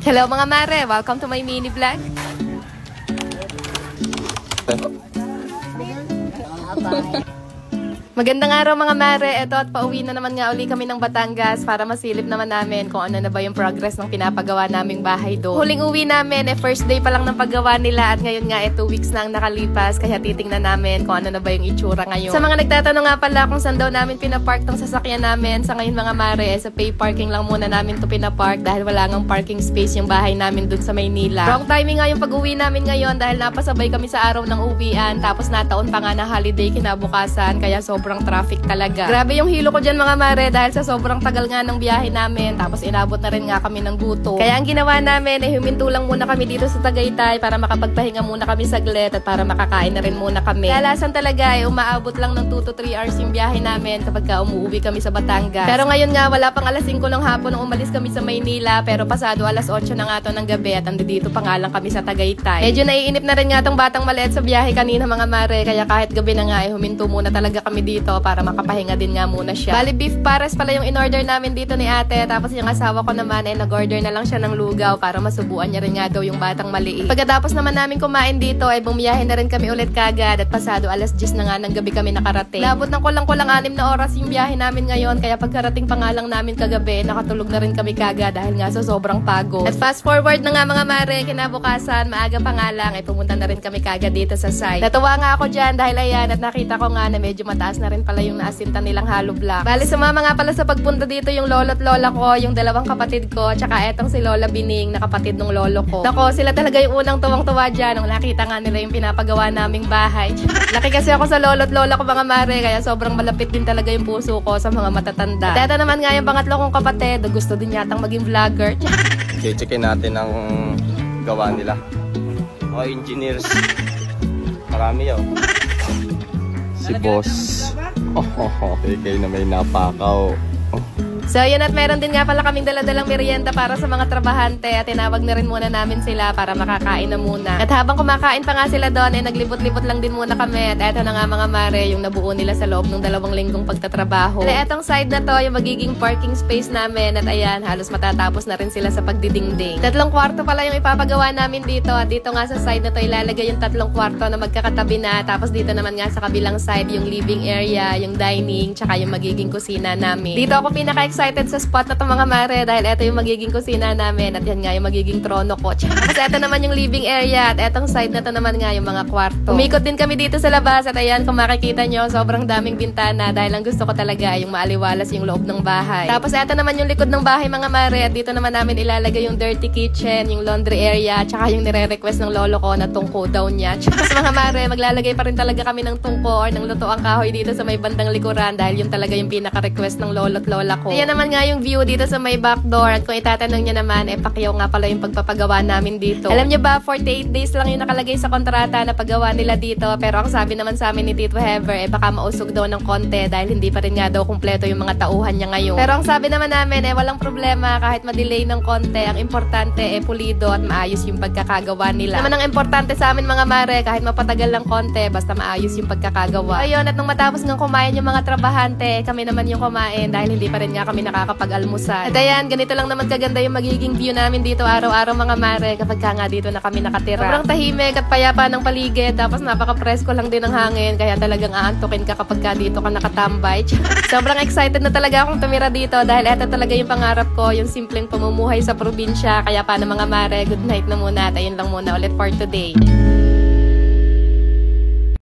Hello mga mare, welcome to my mini vlog. Magandang araw mga mare, eto at pauwi na naman nga uli kami ng Batangas para masilip naman namin kung ano na ba yung progress ng pinapagawa naming bahay doon. Huling uwi namin, first day pa lang ng paggawa nila at ngayon nga 2 weeks na ang nakalipas kaya titingnan namin kung ano na ba yung itsura ngayon. Sa mga nagtatanong nga pala kung saan daw namin pinapark tong sasakyan namin, sa ngayon mga mare, sa pay parking lang muna namin to pinapark dahil wala ngang parking space yung bahay namin dun sa Maynila. Wrong timing nga yung pag-uwi namin ngayon dahil napasabay kami sa araw ng uwian tapos nataon pa nga na holiday kinabukasan kaya sobrang traffic talaga. Grabe yung hilo ko dyan mga mare dahil sa sobrang tagal nga ng biyahe namin tapos inabot na rin nga kami ng gutom. Kaya ang ginawa namin huminto lang muna kami dito sa Tagaytay para makapagpahinga muna kami saglit at para makakain na rin muna kami. Kalasan talaga umaabot lang ng 2 to 3 hours yung biyahe namin kapag umuwi kami sa Batangas. Pero ngayon nga wala pang alas 5 ng hapon nung umalis kami sa Maynila pero pasado alas 8 na nga to ng gabi at andito pa nga lang kami sa Tagaytay. Medyo naiinip na rin nga tong batang maliit sa biyahe kanina mga mare kaya kahit gabi na nga huminto muna talaga kami dito para makapahinga din nga muna siya. Bali beef pares pala yung in-order namin dito ni ate tapos yung asawa ko naman nag-order na lang siya ng lugaw para masubuan niya rin nga daw yung batang maliit. Pagkatapos naman namin kumain dito bumiyahe na rin kami ulit kagad at pasado alas 10 na nga ng gabi kami nakarating. Labot ng kulang-kulang 6 na oras yung biyahe namin ngayon kaya pagkarating pa nga lang namin kagabi nakatulog na rin kami kagad dahil nga sa sobrang pagod. At fast forward na nga mga mare, kinabukasan maaga pa nga lang pumunta na rin kami kagad dito sa site. Natuwa nga ako dyan dahil ayan at nakita ko nga na medyo mataas na rin pala yung naasinta nilang hollow block. Bali sumama nga pala sa pagpunta dito yung lolo at lola ko, yung dalawang kapatid ko, tsaka etong si Lola Bining na kapatid ng lolo ko. Nako, sila talaga yung unang tuwang-tuwa dyan nung nakita nga nila yung pinapagawa naming bahay. Laki kasi ako sa lolo at lola ko mga mare, kaya sobrang malapit din talaga yung puso ko sa mga matatanda. At eto naman nga yung pangatlo kong kapatid, gusto din yatang maging vlogger. Checkin natin ang gawa nila. Mga engineers. Marami yun. Si boss. Kayo na may napakaw. So yun at meron din nga pala kaming daladalang merienda para sa mga trabahante at tinawag na rin muna namin sila para makakain na muna. At habang kumakain pa nga sila doon naglibot-libot lang din muna kami at eto na nga mga mare yung nabuo nila sa loob ng 2 linggong pagtatrabaho. At etong side na to yung magiging parking space namin at ayan halos matatapos na rin sila sa pagdidingding. 3 kwarto pala yung ipapagawa namin dito at dito nga sa side na to ilalagay yung 3 kwarto na magkakatabi na tapos dito naman nga sa kabilang side yung living area, yung dining, tsaka yung magiging kusina namin. Dito ako excited sa spot na to mga mare dahil eto yung magiging kusina namin at yan nga yung magiging trono ko. Tapos eto naman yung living area at etong side na to naman nga yung mga kwarto. Umikot din kami dito sa labas at ayan kung makikita nyo sobrang daming bintana dahil ang gusto ko talaga yung maaliwalas yung loob ng bahay. Tapos eto naman yung likod ng bahay mga mare at dito naman namin ilalagay yung dirty kitchen, yung laundry area, tsaka yung nire-request ng lolo ko na tungko daw niya. Tapos mga mare maglalagay pa rin talaga kami ng tungko or ng lutoang kahoy dito sa may bandang likuran dahil yun talaga yung pinaka-request ng lolo at lola ko. Ayan naman nga yung view dito sa may back door at kung itatanong niya naman pakyaw nga pala yung pagpapagawa namin dito. Alam niyo ba 48 days lang yung nakalagay sa kontrata na paggawa nila dito pero ang sabi naman sa amin ni Tito Hever baka mausog daw ng konti dahil hindi pa rin nga daw kumpleto yung mga tauhan niya ngayon. Pero ang sabi naman namin walang problema kahit ma-delay ng konti, ang importante pulido at maayos yung pagkakagawa nila. Naman ang importante sa amin mga mare kahit mapatagal lang konti basta maayos yung pagkakagawa. Ayun at nung matapos ng kumain yung mga trabahante kami naman yung kumain dahil hindi pa rin nga kami nakakapag-almusal. At ayan, ganito lang naman kaganda yung magiging view namin dito araw-araw mga mare kapag nga dito na kami nakatira. Sobrang tahimik at payapa ng paligid tapos napaka-presko lang din ng hangin kaya talagang aantukin ka kapag dito ka nakatambay. Sobrang excited na talaga akong tumira dito dahil eto talaga yung pangarap ko, yung simpleng pamumuhay sa probinsya. Kaya paano mga mare, good night na muna at ayun lang muna ulit for today.